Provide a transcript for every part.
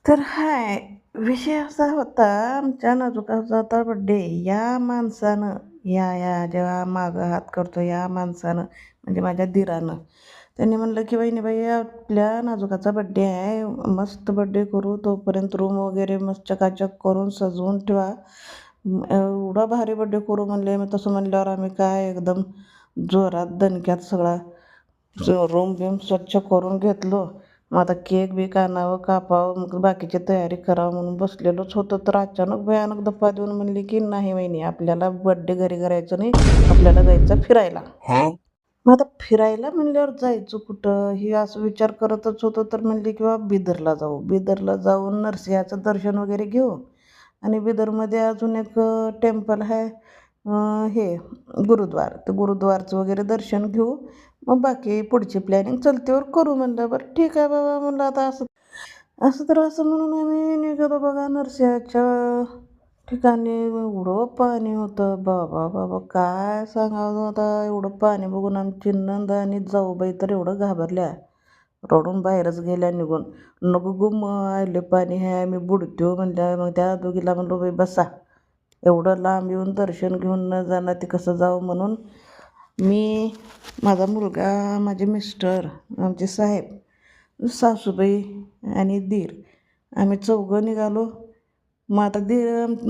तर हाय, विषय असा होता आमच्या नाजूकाचा होता बड्डे. या माणसानं जेव्हा मागं हात करतो या माणसानं म्हणजे माझ्या दिरानं, त्यांनी म्हणलं की "वहिनीबाई आपल्या नाजूकाचा बड्डे आहे, मस्त बड्डे करू. तोपर्यंत रूम वगैरे मस्त चकाचक करून सजवून ठेवा. एवढा भारी बड्डे करू" म्हणले. मग तसं म्हणल्यावर आम्ही काय एकदम जोरात दणक्यात सगळा रूम बिम स्वच्छ करून घेतलो. मग आता केक बी आणावं, कापावं, मग बाकीची तयारी करावं म्हणून बसलेलोच होतो. तर अचानक भयानक दफा देऊन म्हणली की "नाही वहिनी, आपल्याला बड्डे घरी करायचं नाही, आपल्याला जायचं फिरायला." मग आता फिरायला म्हणल्यावर जायचं कुठं? हे असं विचार करतच होतो. तर म्हणली की "बाबा बिदरला जाऊ." बिदरला जाऊन नरसिंहाचं दर्शन वगैरे घेऊ आणि बिदरमध्ये अजून एक टेम्पल आहे, हे गुरुद्वार. तर गुरुद्वारचं वगैरे दर्शन घेऊ. मग बाकी पुढची प्लॅनिंग चलतीवर करू म्हणलं. बरं ठीक आहे बाबा म्हणलं आता असं असं तर असं म्हणून आम्ही निघालो बघा नरसिंहाच्या ठिकाणी. एवढं पाणी होतं बाबा बाबा काय सांगावं आता. एवढं पाणी बघून आमची नंद आणि जाऊबाई तर एवढं घाबरल्या, रडून बाहेरच गेल्या निघून. "नको गो आले पाणी आहे, मी बुडतो" म्हणल्या. मग त्या दोघीला म्हणलो "बाई बसा, एवढं लांब येऊन दर्शन घेऊन न जाणार ते कसं जावं" म्हणून मी, माझा मुलगा, माझे मिस्टर, आमचे साहेब, सासूबाई आणि दीर, आम्ही चौघं निघालो. मग आता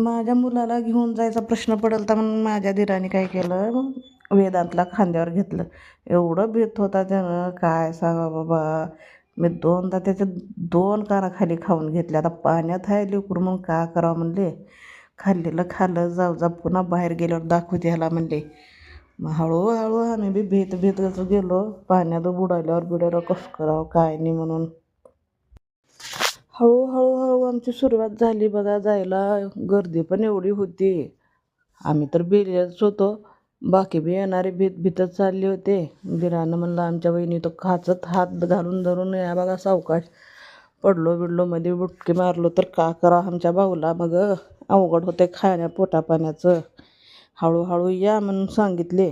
माझ्या मुलाला घेऊन जायचा प्रश्न पडेल तर म्हणून माझ्या दीराने काय केलं, वेदांतला खांद्यावर घेतलं. एवढं भीत होता त्यानं काय सांगा बाबा. मी दोनदा त्याचे 2 कानाखाली खाऊन घेतले. आता पाण्यात आहे लेकरू म्हणून का करावं म्हणले. खाल्लेलं खाल्लं, जाऊ जा पुन्हा बाहेर गेल्यावर दाखवते ह्याला म्हणले. मग हळूहळू आम्ही बी भीत भीत कसं गेलो. पाण्यात बुडाल्यावर कसं करावं काय नाही म्हणून हळूहळू आमची सुरुवात झाली बघा जायला. गर्दी पण एवढी होती. आम्ही तर भिलेच होतो. बाकी बी येणारे भीतच चालले होते. दिरानं म्हणलं आमच्या वहिनी तो खाचत हात घालून धरून या बघा सावकाश. पडलो बिडलो मध्ये बुटकी मारलो तर का करा आमच्या भाऊला मग अवघड होते पोटापाण्याचं. हळूहळू या म्हणून सांगितले.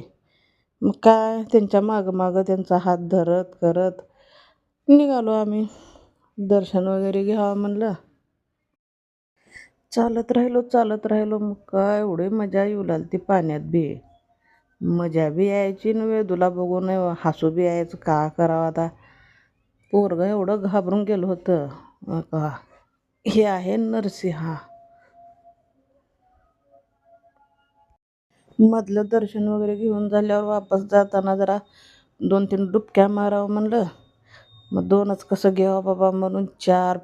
मग काय त्यांच्या मागं त्यांचा हात धरत करत निघालो आम्ही. दर्शन वगैरे घ्यावं म्हणलं. चालत राहिलो. मग काय एवढी मजा येऊ लागली ती पाण्यात बी. मजा बी यायची न वेदूला बघून हसू बी यायचं का करावं आता. पोरगं एवढं घाबरून गेलं होतं. का हे आहे नरसिंहा. मधलं दर्शन वगैरे घेऊन झाल्यावर वापस जाताना जरा 2-3 डुबक्या मारावं म्हणलं. मग 2च कसं घ्यावं बाबा म्हणून 4